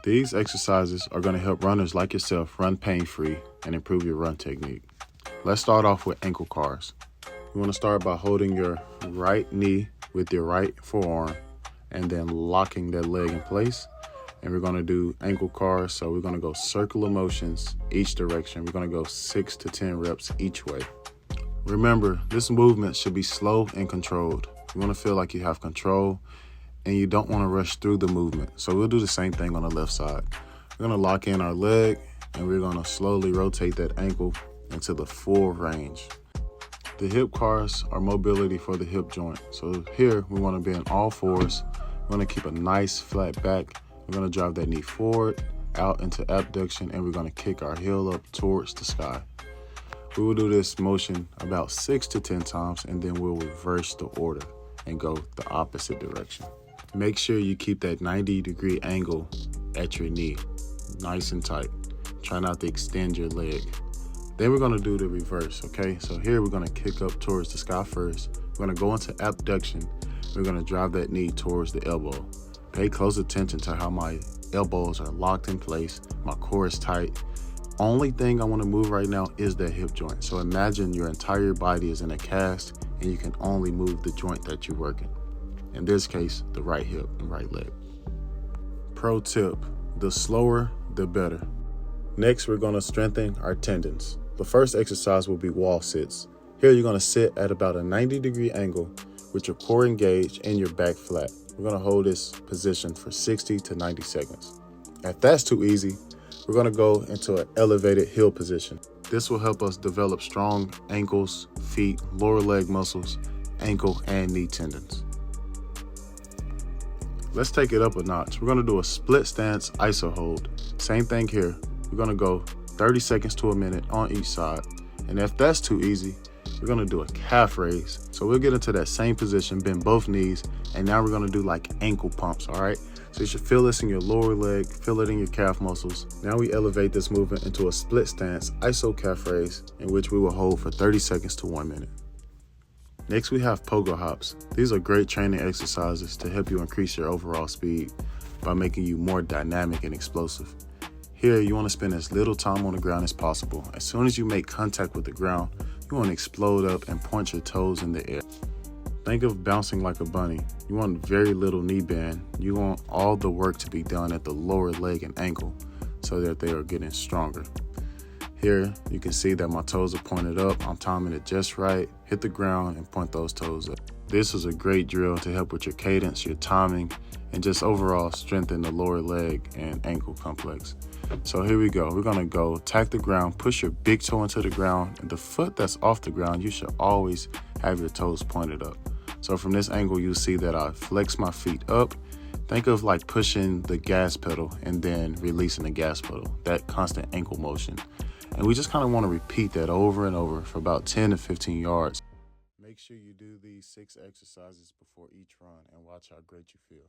These exercises are going to help runners like yourself run pain-free and improve your run technique. Let's start off with ankle cars. You want to start by holding your right knee with your right forearm and then locking that leg in place. And we're going to do ankle cars. So we're going to go circular motions each direction. We're going to go 6 to 10 reps each way. Remember, this movement should be slow and controlled. You want to feel like you have control and you don't want to rush through the movement. So we'll do the same thing on the left side. We're going to lock in our leg and we're going to slowly rotate that ankle into the full range. The hip cars are mobility for the hip joint. So here we want to be on all fours. We're going to keep a nice flat back. We're going to drive that knee forward, out into abduction, and we're going to kick our heel up towards the sky. We will do this motion about 6 to 10 times, and then we'll reverse the order and go the opposite direction. Make sure you keep that 90-degree angle at your knee, nice and tight. Try not to extend your leg. Then we're going to do the reverse, okay? So here we're going to kick up towards the sky first. We're going to go into abduction. We're going to drive that knee towards the elbow. Pay close attention to how my elbows are locked in place. My core is tight. Only thing I want to move right now is that hip joint. So imagine your entire body is in a cast and you can only move the joint that you're working. In this case, the right hip and right leg. Pro tip, the slower, the better. Next, we're going to strengthen our tendons. The first exercise will be wall sits. Here you're going to sit at about a 90-degree angle with your core engaged and your back flat. We're going to hold this position for 60 to 90 seconds. If that's too easy, we're going to go into an elevated heel position. This will help us develop strong ankles, feet, lower leg muscles, ankle and knee tendons. Let's take it up a notch. We're going to do a split stance iso hold. Same thing here. We're going to go 30 seconds to a minute on each side. And if that's too easy, we're going to do a calf raise. So we'll get into that same position, bend both knees, and now we're going to do like ankle pumps, all right? So you should feel this in your lower leg, feel it in your calf muscles. Now we elevate this movement into a split stance iso calf raise, in which we will hold for 30 seconds to 1 minute. Next, we have Pogo Hops. These are great training exercises to help you increase your overall speed by making you more dynamic and explosive. Here, you want to spend as little time on the ground as possible. As soon as you make contact with the ground, you want to explode up and point your toes in the air. Think of bouncing like a bunny. You want very little knee bend. You want all the work to be done at the lower leg and ankle so that they are getting stronger. Here, you can see that my toes are pointed up. I'm timing it just right. Hit the ground and point those toes up. This is a great drill to help with your cadence, your timing, and just overall strengthen the lower leg and ankle complex. So here we go. We're going to go attack the ground, push your big toe into the ground, and the foot that's off the ground, you should always have your toes pointed up. So from this angle, you'll see that I flex my feet up. Think of like pushing the gas pedal and then releasing the gas pedal, that constant ankle motion. And we just kind of want to repeat that over and over for about 10 to 15 yards. Make sure you do these 6 exercises before each run and watch how great you feel.